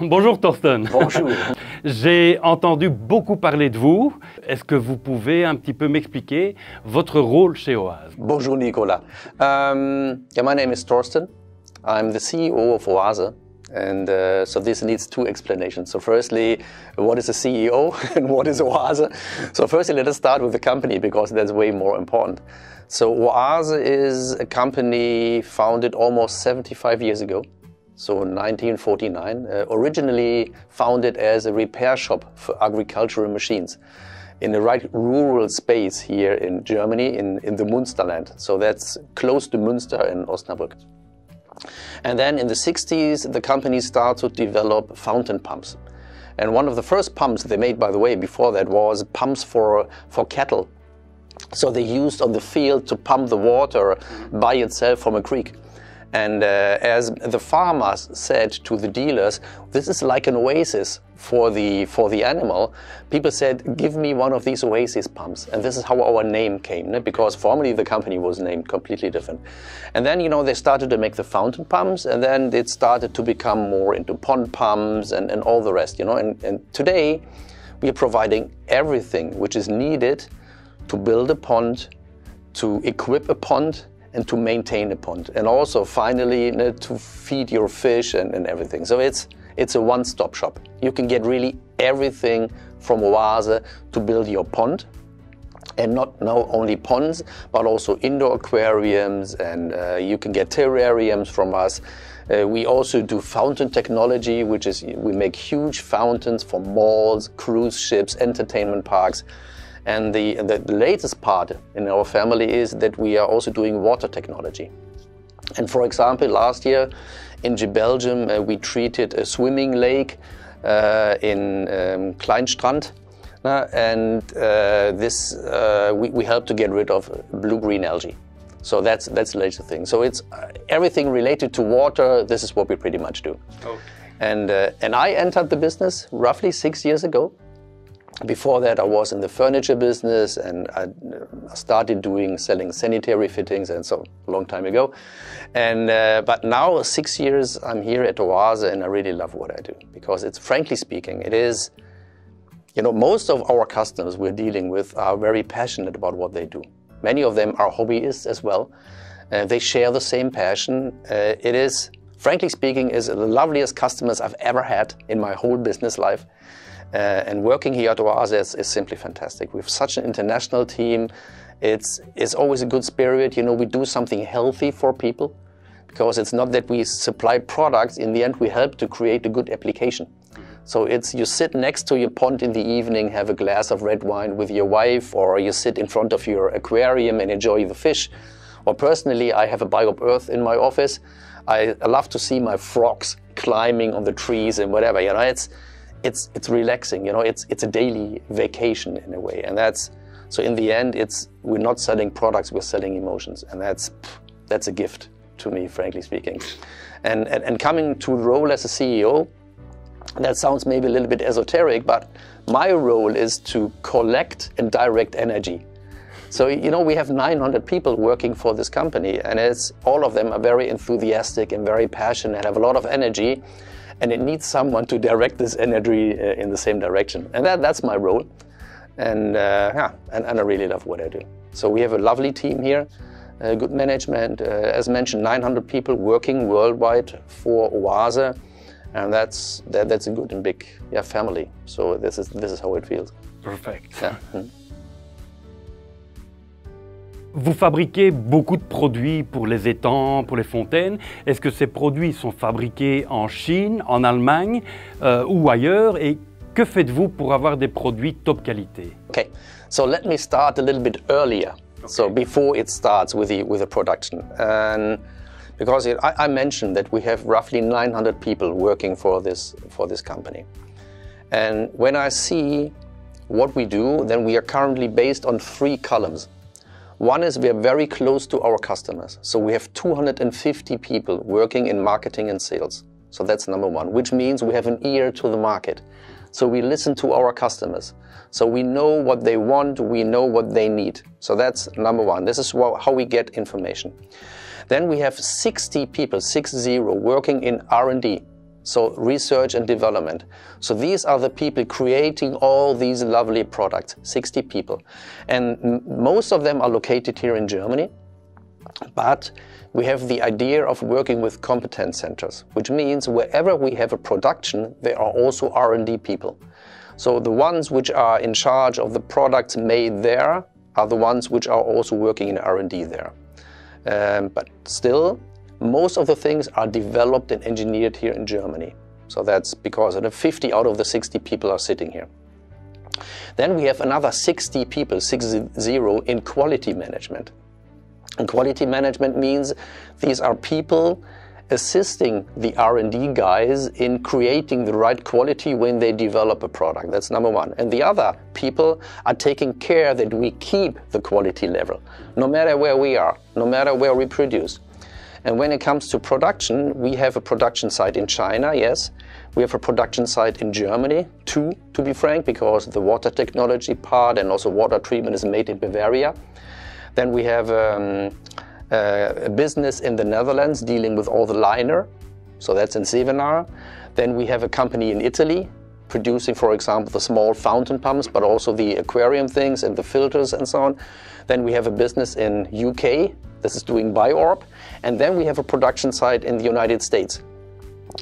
Bonjour Thorsten. Bonjour. J'ai entendu beaucoup parler de vous. Est-ce que vous pouvez un petit peu m'expliquer votre rôle chez OASE? Bonjour Nicolas. My name is Thorsten. I'm the CEO of OASE. And so this needs two explanations. So firstly, what is a CEO and what is OASE? So firstly, let us start with the company because that's way more important. So OASE is a company founded almost 75 years ago. So in 1949, originally founded as a repair shop for agricultural machines in a right rural space here in Germany, in the Münsterland. So that's close to Münster in Osnabrück. And then in the 60s, the company started to develop fountain pumps. And one of the first pumps they made, by the way, before that was pumps for cattle. So they used on the field to pump the water by itself from a creek. And as the farmers said to the dealers, this is like an oasis for the animal. People said, give me one of these oasis pumps. And this is how our name came, because formerly the company was named completely different. And then, they started to make the fountain pumps, and then it started to become more into pond pumps and all the rest, And today we are providing everything which is needed to build a pond, to equip a pond, and to maintain a pond, and also finally to feed your fish and everything. So it's a one-stop shop. You can get really everything from OASE to build your pond, and not only ponds, but also indoor aquariums, and you can get terrariums from us. We also do fountain technology, which is we make huge fountains for malls, cruise ships, entertainment parks. And the latest part in our family is that we are also doing water technology. And for example, last year in Belgium, we treated a swimming lake in Kleinstrand. We helped to get rid of blue-green algae. So that's the latest thing. So it's everything related to water. This is what we pretty much do. Okay. And I entered the business roughly 6 years ago. Before that, I was in the furniture business, and I started selling sanitary fittings, and so a long time ago. And but now 6 years I'm here at OASE, and I really love what I do, because it's, frankly speaking, it is, most of our customers we're dealing with are very passionate about what they do. Many of them are hobbyists as well. They share the same passion. It is, frankly speaking, is the loveliest customers I've ever had in my whole business life. And working here at OASE is simply fantastic. We have such an international team. It's always a good spirit. We do something healthy for people, because it's not that we supply products. In the end, we help to create a good application. So it's you sit next to your pond in the evening, have a glass of red wine with your wife, or you sit in front of your aquarium and enjoy the fish. Or personally, I have a Biop Earth in my office. I love to see my frogs climbing on the trees and whatever. It's relaxing, it's a daily vacation in a way. And so in the end, we're not selling products, we're selling emotions. And that's a gift to me, frankly speaking. And coming to the role as a CEO, that sounds maybe a little bit esoteric, but my role is to collect and direct energy. So, we have 900 people working for this company, and all of them are very enthusiastic and very passionate, have a lot of energy. And it needs someone to direct this energy in the same direction. And that's my role. And I really love what I do. So we have a lovely team here, good management. As mentioned, 900 people working worldwide for OASE. And that's a good and big family. So this is how it feels. Perfect. Yeah. Vous fabriquez beaucoup de produits pour les étangs, pour les fontaines. Est-ce que ces produits sont fabriqués en Chine, en Allemagne ou ailleurs? Et que faites-vous pour avoir des produits top qualité? Okay, so let me start a little bit earlier. Okay. So before it starts with the production. And because I mentioned that we have roughly 900 people working for this company. And when I see what we do, then we are currently based on 3 columns. One is we are very close to our customers. So we have 250 people working in marketing and sales. So that's number one, which means we have an ear to the market. So we listen to our customers. So we know what they want, we know what they need. So that's number one. This is how we get information. Then we have 60 people, 60, working in R&D. So research and development. So these are the people creating all these lovely products, 60 people. And most of them are located here in Germany, but we have the idea of working with competence centers, which means wherever we have a production, there are also R&D people. So the ones which are in charge of the products made there are the ones which are also working in R&D there. But still, most of the things are developed and engineered here in Germany. So that's because 50 out of the 60 people are sitting here. Then we have another 60 people, 60, in quality management. And quality management means these are people assisting the R&D guys in creating the right quality when they develop a product. That's number one. And the other people are taking care that we keep the quality level, no matter where we are, no matter where we produce. And when it comes to production, we have a production site in China, yes. We have a production site in Germany, two, to be frank, because the water technology part and also water treatment is made in Bavaria. Then we have a business in the Netherlands dealing with all the liner, so that's in Zevenaar. Then we have a company in Italy producing, for example, the small fountain pumps, but also the aquarium things and the filters and so on. Then we have a business in UK, this is doing BioOrb. And then we have a production site in the United States,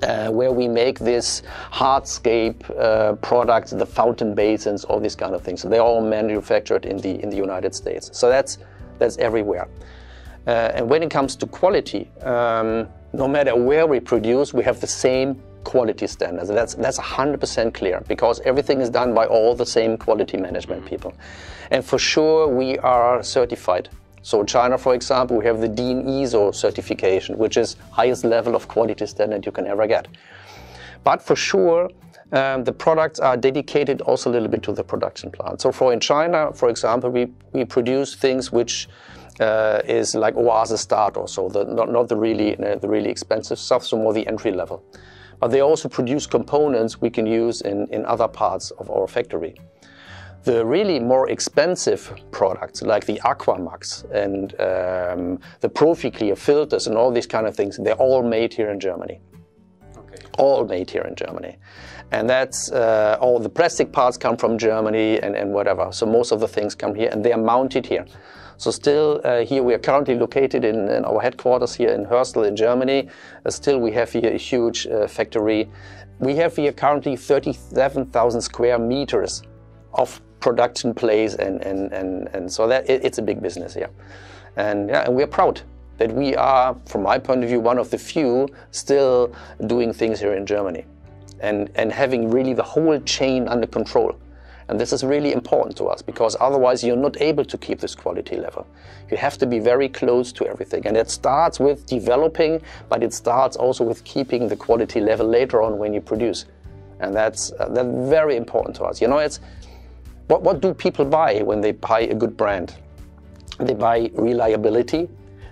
where we make this hardscape products, the fountain basins, all these kind of things. So they're all manufactured in the United States. So that's everywhere. And when it comes to quality, no matter where we produce, we have the same quality standards. That's 100% clear, because everything is done by all the same quality management people. And for sure, we are certified. So in China, for example, we have the DIN ISO certification, which is highest level of quality standard you can ever get. But for sure, the products are dedicated also a little bit to the production plant. So in China, for example, we produce things which is like OASE starter, so not the really expensive stuff, so more the entry level. But they also produce components we can use in other parts of our factory. The really more expensive products, like the Aquamux and the ProfiClear filters and all these kind of things, they're all made here in Germany. Okay. All made here in Germany. And that's all the plastic parts come from Germany and whatever. So most of the things come here and they are mounted here. So still here we are currently located in our headquarters here in Hörstel in Germany. Still we have here a huge factory. We have here currently 37,000 square meters of production place and so that it's a big business here. And yeah, and we're proud that we are, from my point of view, one of the few still doing things here in Germany and having really the whole chain under control. And this is really important to us, because otherwise you're not able to keep this quality level. You have to be very close to everything. And it starts with developing, but it starts also with keeping the quality level later on when you produce. And that's very important to us. You know, it's what do people buy when they buy a good brand? They buy reliability,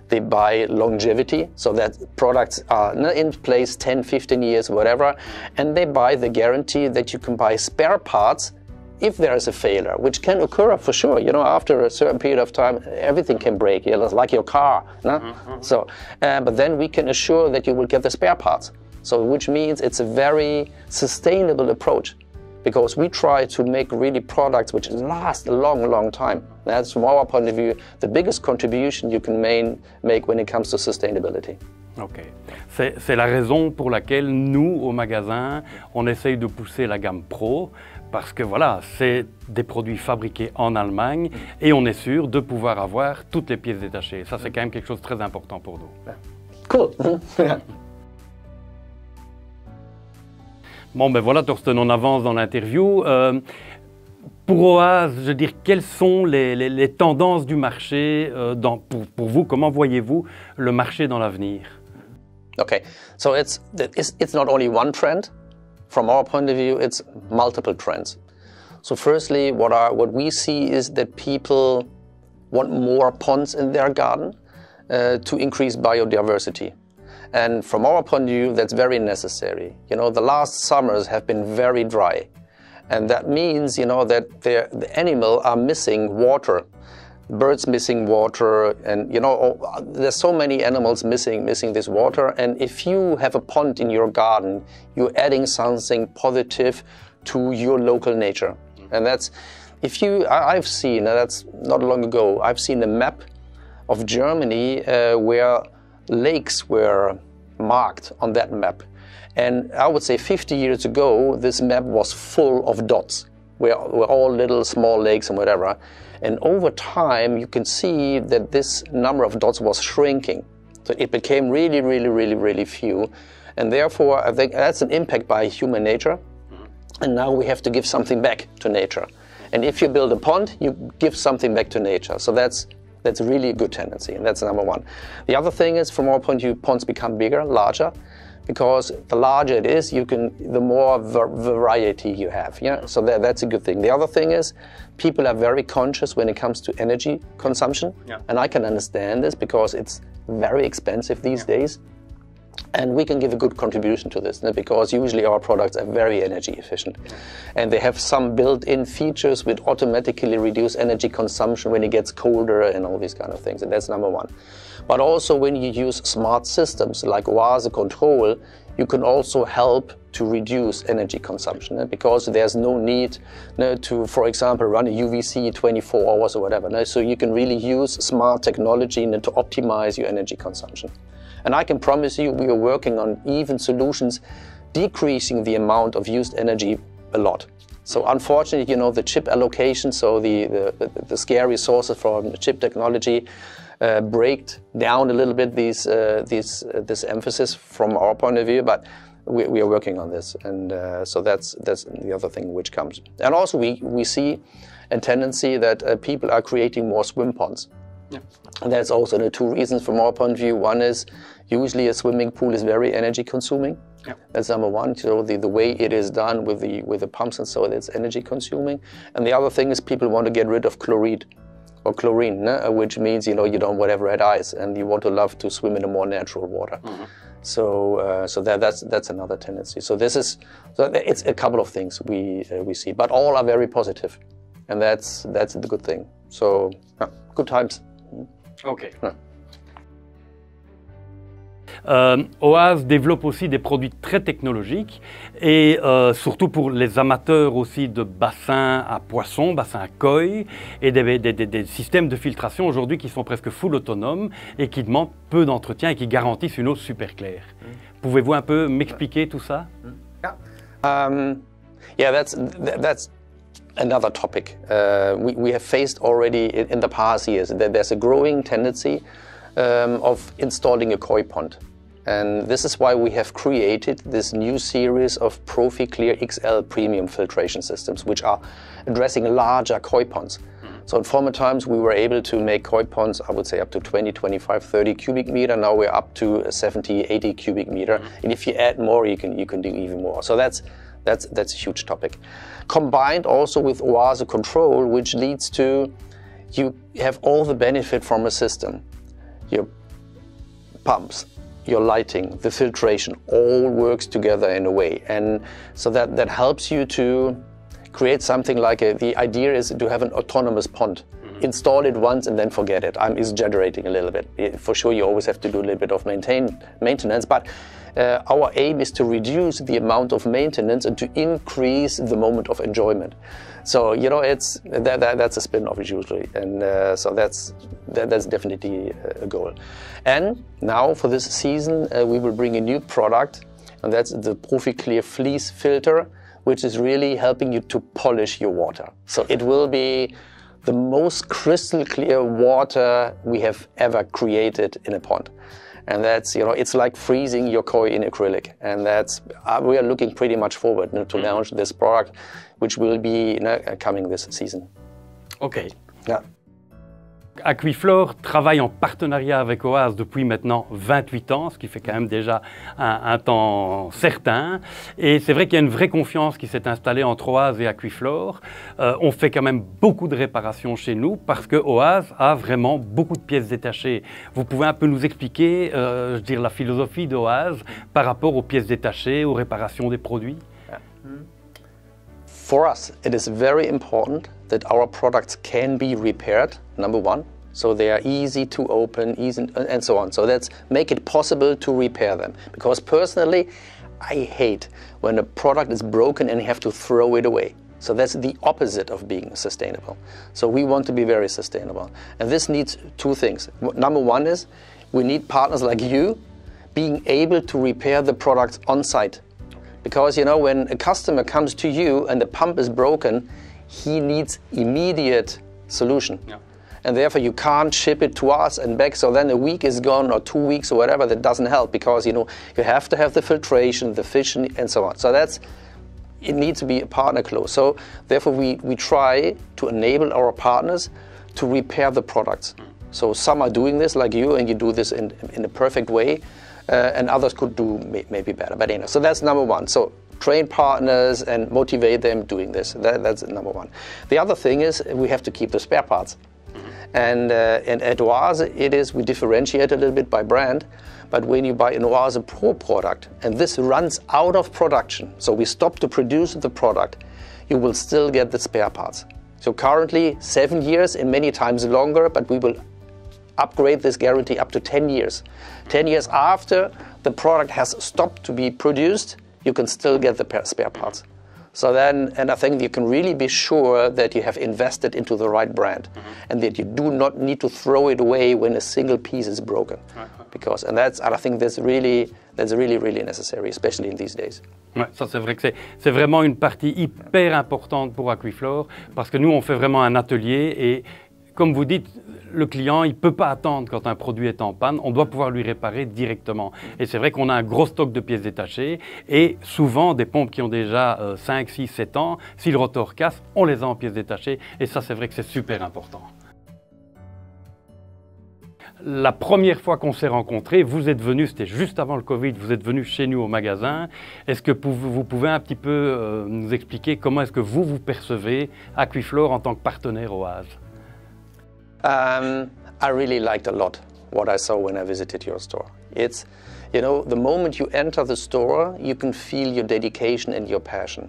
they buy longevity, so that products are in place 10, 15 years, whatever, and they buy the guarantee that you can buy spare parts if there is a failure, which can occur for sure. You know, after a certain period of time, everything can break, you know, like your car. No? Mm-hmm. So, but then we can assure that you will get the spare parts. So, which means it's a very sustainable approach, because we try to make really products which last a long, long time. That's, from our point of view, the biggest contribution you can make when it comes to sustainability. Ok. C'est la raison pour laquelle nous, au magasin, on essaye de pousser la gamme Pro, parce que voilà, c'est des produits fabriqués en Allemagne et on est sûr de pouvoir avoir toutes les pièces détachées. Ça, c'est quand même quelque chose de très important pour nous. Cool. Bon, ben voilà, Thorsten, on avance dans l'interview. Pour OASE, je veux dire, quelles sont les tendances du marché pour vous? Comment voyez-vous le marché dans l'avenir? Okay, so it's not only one trend. From our point of view, it's multiple trends. So firstly, what we see is that people want more ponds in their garden to increase biodiversity. And from our point of view, that's very necessary. You know, the last summers have been very dry. And that means, you know, that the animals are missing water birds missing water, and you know, there's so many animals missing this water. And if you have a pond in your garden, you're adding something positive to your local nature. And that's, if you, I've seen, that's not long ago, I've seen a map of Germany where lakes were marked on that map. And I would say 50 years ago, this map was full of dots, where all little small lakes and whatever. And over time, you can see that this number of dots was shrinking. So it became really, really, really, really few. And therefore, I think that's an impact by human nature. And now we have to give something back to nature. And if you build a pond, you give something back to nature. So that's really a good tendency, and that's number one. The other thing is, from our point of view, ponds become bigger, larger, because the larger it is, the more variety you have. Yeah, so that's a good thing. The other thing is, people are very conscious when it comes to energy consumption, and I can understand this because it's very expensive these days. And we can give a good contribution to this, because usually our products are very energy efficient. And they have some built-in features which automatically reduce energy consumption when it gets colder and all these kind of things. And that's number one. But also when you use smart systems like OASE control, you can also help to reduce energy consumption, because there's no need to, for example, run a UVC 24 hours or whatever. So you can really use smart technology to optimize your energy consumption. And I can promise you, we are working on even solutions decreasing the amount of used energy a lot. So unfortunately, you know, the chip allocation, so the scarce resources from chip technology break down a little bit this emphasis from our point of view, but we are working on this. And so that's the other thing which comes. And also we see a tendency that people are creating more swim ponds. Yeah. And that's also the two reasons from our point of view. One is usually a swimming pool is very energy consuming. Yeah. That's number one. So the way it is done with the pumps and so it's energy consuming. And the other thing is people want to get rid of chlorine, which means, you know, you don't want to ever add ice and you want to love to swim in a more natural water. Mm-hmm. So that's another tendency. So it's a couple of things we see, but all are very positive, and that's the good thing. So good times. Ok. OASE développe aussi des produits très technologiques et surtout pour les amateurs aussi de bassins à poissons, bassins à koi et des systèmes de filtration aujourd'hui qui sont presque full autonomes et qui demandent peu d'entretien et qui garantissent une eau super claire. Pouvez-vous un peu m'expliquer tout ça? Yeah, that's another topic. We have faced already in the past years that there's a growing tendency of installing a koi pond. And this is why we have created this new series of ProfiClear XL premium filtration systems, which are addressing larger koi ponds. So in former times we were able to make koi ponds, I would say up to 20, 25, 30 cubic meter. Now we're up to 70, 80 cubic meter. And if you add more, you can do even more. So that's a huge topic. Combined also with OASE control, which leads to you have all the benefit from a system. Your pumps, your lighting, the filtration, all works together in a way. And so that helps you to create something like the idea is to have an autonomous pond. Install it once and then forget it. I'm exaggerating a little bit. For sure, you always have to do a little bit of maintenance, but our aim is to reduce the amount of maintenance and to increase the moment of enjoyment. So, you know, that's a spin-off usually, and so that's definitely a goal. And now for this season, we will bring a new product, and that's the ProfiClear Fleece Filter, which is really helping you to polish your water. So it will be the most crystal clear water we have ever created in a pond. And that's, you know, it's like freezing your koi in acrylic. And that's, we are looking pretty much forward to launch this product, which will be coming this season. OK. Yeah. Aquiflor travaille en partenariat avec OASE depuis maintenant 28 ans, ce qui fait quand même déjà un temps certain. Et c'est vrai qu'il y a une vraie confiance qui s'est installée entre OASE et Aquiflor. On fait quand même beaucoup de réparations chez nous parce que OASE a vraiment beaucoup de pièces détachées. Vous pouvez un peu nous expliquer, je dirais, la philosophie d'OASE par rapport aux pièces détachées, aux réparations des produits? For us, it is very important that our products can be repaired, number one. So they are easy to open, easy, and so on. So let's make it possible to repair them. Because personally, I hate when a product is broken and you have to throw it away. So that's the opposite of being sustainable. So we want to be very sustainable. And this needs two things. Number one is we need partners like you being able to repair the products on site. Because, you know, when a customer comes to you and the pump is broken, he needs immediate solution. Yeah. And therefore you can't ship it to us and back, so then a week is gone or 2 weeks or whatever. That doesn't help, because, you know, you have to have the filtration, the fish, and so on. So that's, it needs to be a partner close. So therefore we try to enable our partners to repair the products. So some are doing this like you, and you do this in a perfect way, and others could do maybe better. But anyway, so that's number one. So train partners and motivate them doing this. That's number one. The other thing is we have to keep the spare parts. And at OASE, we differentiate a little bit by brand, but when you buy an OASE Pro product and this runs out of production, so we stop to produce the product, you will still get the spare parts. So currently 7 years and many times longer, but we will upgrade this guarantee up to 10 years. 10 years after the product has stopped to be produced, you can still get the spare parts. So then, and I think you can really be sure that you have invested into the right brand, and that you do not need to throw it away when a single piece is broken. Because, and I think that's really necessary, especially in these days. Ouais, ça c'est vrai que c'est vraiment une partie hyper importante pour Aquiflor, parce que nous on fait vraiment un atelier et comme vous dites, le client, il ne peut pas attendre quand un produit est en panne, on doit pouvoir lui réparer directement. Et c'est vrai qu'on a un gros stock de pièces détachées et souvent des pompes qui ont déjà 5, 6, 7 ans, si le rotor casse, on les a en pièces détachées et ça c'est vrai que c'est super important. La première fois qu'on s'est rencontrés, vous êtes venu, c'était juste avant le Covid, vous êtes venu chez nous au magasin. Est-ce que vous pouvez un petit peu nous expliquer comment est-ce que vous percevez Aquiflor en tant que partenaire OASE? I really liked a lot what I saw when I visited your store. It's, you know, the moment you enter the store, you can feel your dedication and your passion.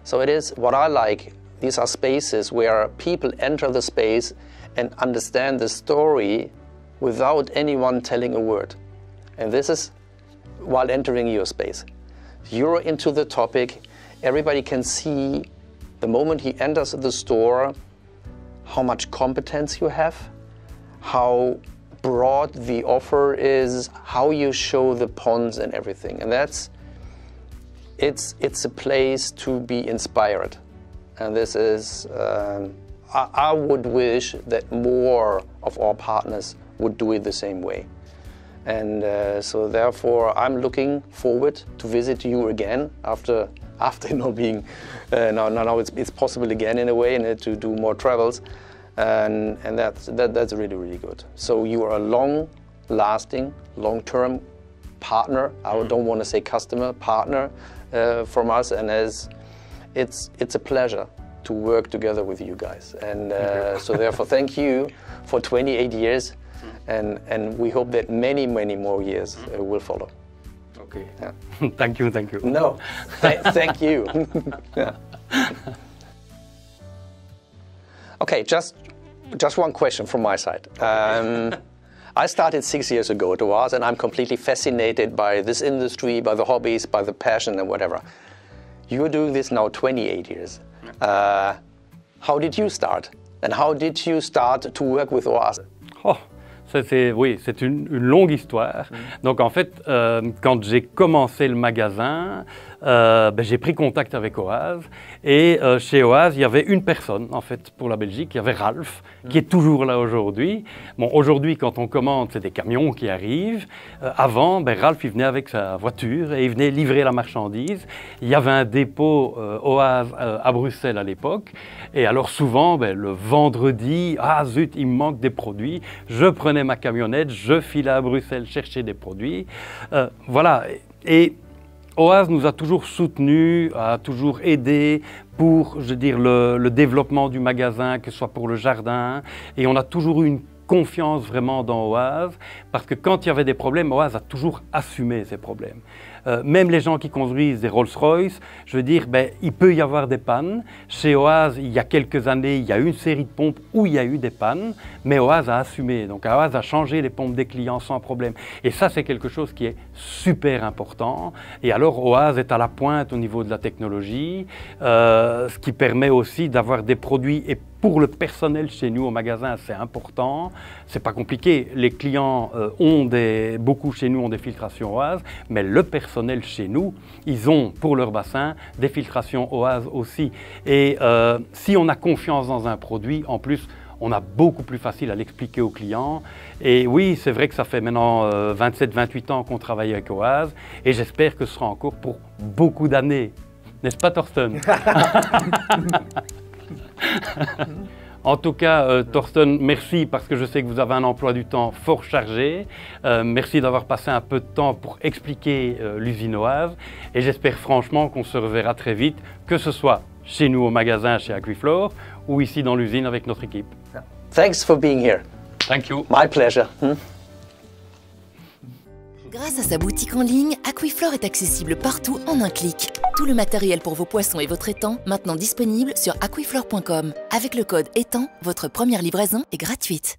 So it is what I like. These are spaces where people enter the space and understand the story without anyone telling a word. And this is while entering your space. You're into the topic. Everybody can see the moment he enters the store how much competence you have, how broad the offer is, how you show the ponds and everything. And it's a place to be inspired. And this is, I would wish that more of our partners would do it the same way. And so therefore I'm looking forward to visit you again after you know, being, now it's possible again in a way, and to do more travels. And that's really good. So you are a long-lasting, long-term partner. I don't want to say customer, partner from us, and it's a pleasure to work together with you guys. And so therefore, thank you for 28 years, and we hope that many more years will follow. Okay. Yeah. Thank you. No, thank you. Yeah. Okay, just one question from my side. I started 6 years ago at OASE, and I'm completely fascinated by this industry, by the hobbies, by the passion and whatever. You're doing this now 28 years. How did you start? And how did you start to work with OASE? Oh. Oui, c'est une longue histoire. Donc en fait, quand j'ai commencé le magasin, j'ai pris contact avec OASE. Et chez OASE, il y avait une personne en fait pour la Belgique, il y avait Ralph, qui est toujours là aujourd'hui. Bon, aujourd'hui, quand on commande, c'est des camions qui arrivent. Avant, Ralph, il venait avec sa voiture et il venait livrer la marchandise. Il y avait un dépôt OASE à Bruxelles à l'époque. Et alors souvent, le vendredi, ah zut, il me manque des produits. Je prenais ma camionnette, je filais à Bruxelles chercher des produits. Voilà. Et OASE nous a toujours soutenus, a toujours aidé pour, je veux dire, le développement du magasin, que ce soit pour le jardin. Et on a toujours eu une confiance vraiment dans OASE, parce que quand il y avait des problèmes, OASE a toujours assumé ces problèmes. Même les gens qui construisent des Rolls-Royce, je veux dire, il peut y avoir des pannes. Chez OASE, il y a quelques années, il y a eu une série de pompes où il y a eu des pannes, mais OASE a assumé. Donc OASE a changé les pompes des clients sans problème. Et ça, c'est quelque chose qui est super important. Et alors, OASE est à la pointe au niveau de la technologie, ce qui permet aussi d'avoir des produits. Et pour le personnel chez nous au magasin, c'est important. C'est pas compliqué. Les clients beaucoup chez nous ont des filtrations OASE, mais le personnel chez nous, ils ont pour leur bassin des filtrations OASE aussi. Et si on a confiance dans un produit, en plus, on a beaucoup plus facile à l'expliquer aux clients. Et oui, c'est vrai que ça fait maintenant 27-28 ans qu'on travaille avec OASE, et j'espère que ce sera encore pour beaucoup d'années. N'est-ce pas, Thorsten? En tout cas, Thorsten, merci parce que je sais que vous avez un emploi du temps fort chargé. Merci d'avoir passé un peu de temps pour expliquer l'usine OASE. Et j'espère franchement qu'on se reverra très vite, que ce soit chez nous au magasin, chez Aquiflor, ou ici dans l'usine avec notre équipe. Thanks for being here. Thank you. My pleasure. Grâce à sa boutique en ligne, Aquiflor est accessible partout en un clic. Tout le matériel pour vos poissons et votre étang, maintenant disponible sur aquiflor.com. Avec le code étang, votre première livraison est gratuite.